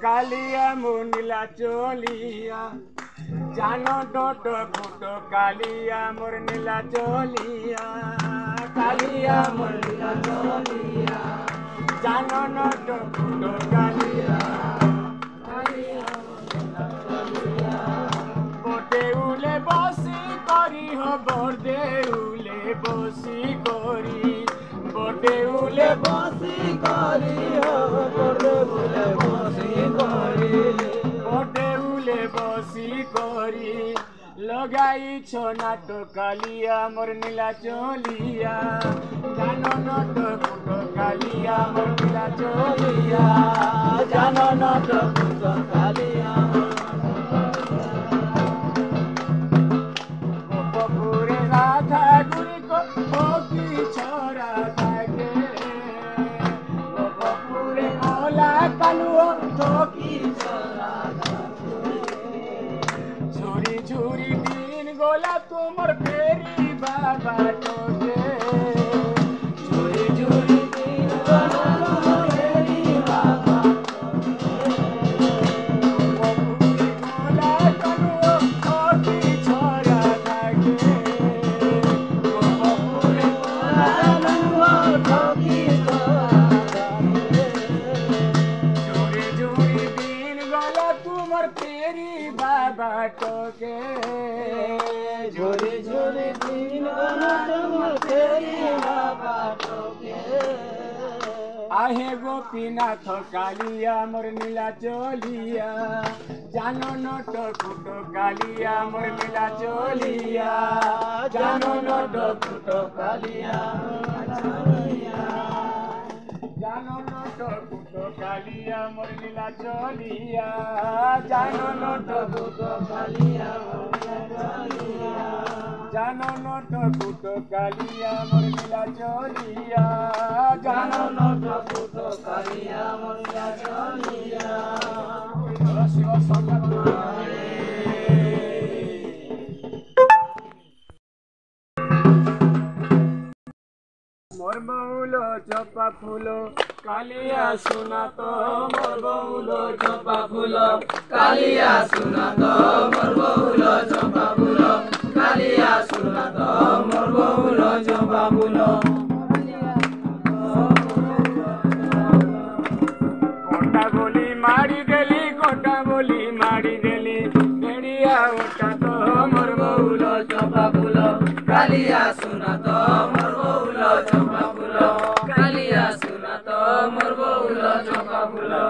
कालिया मुनीला चोलिया जानो डोट फुटो कालिया मोर नीला चोलिया कालिया मुनीला चोलिया जानो नोट फुटो कालिया बडेउले बसी करी हो बडेउले बसी करी बडेउले बसी करी हो बडेउले बसी करी बडेउले बसी करी लगाई छो नाटो कालिया मोर नीला चोलिया जानो नट फुटो कालिया मोर नीला चोलिया जानो नट फुटो कालिया गोपपुरे राधा गुरी को भोगी छोरा थाके गोपपुरे ओला कालुओ भोगी छोरा झुरी झुरी दिन गोला तुमर फेरी बाबा टोके झुरी झुरी दिन गोला तुमर फेरी बाबा गोपपुरे ओला कालुओ भोगी छोरा थाके गोपपुरे ओला कालुओ भोगी छोरा थाके झुरी झुरी दिन गोला तुमर फेरी बाबा टोके झुरी झुरी दिन गोला तुमर फेरी बाबा टोके आहे गोपीनाथ कालिया मोर नीला चोलिया जानो नट फुटो कालिया मोर नीला चोलिया जानो नट फुटो कालिया जानो नट फुटो कालिया मोर नीला चोलिया जानो नट फुटो कालिया मोर नीला चोलिया जानो नट फुटो कालिया मोर नीला चोलिया जानो नट फुटो कालिया मोर नीला चोलिया शिव मोर बहुलो चंपा फूलो कालिया सुना तो मोर बहुलो चंपा फूलो कालिया सुना तो मोर बहुलो चंपा फूलो कालिया सुना तो मोर बहुलो चंपा फूलो कोटा बोली मारी देली भेड़िया उठा तो मोर बहुलो चंपा फूलो कालिया सुना तो मोर बहुलो चंपा फूलो कालिया सुना तो मोर बहुलो चंपा फूलो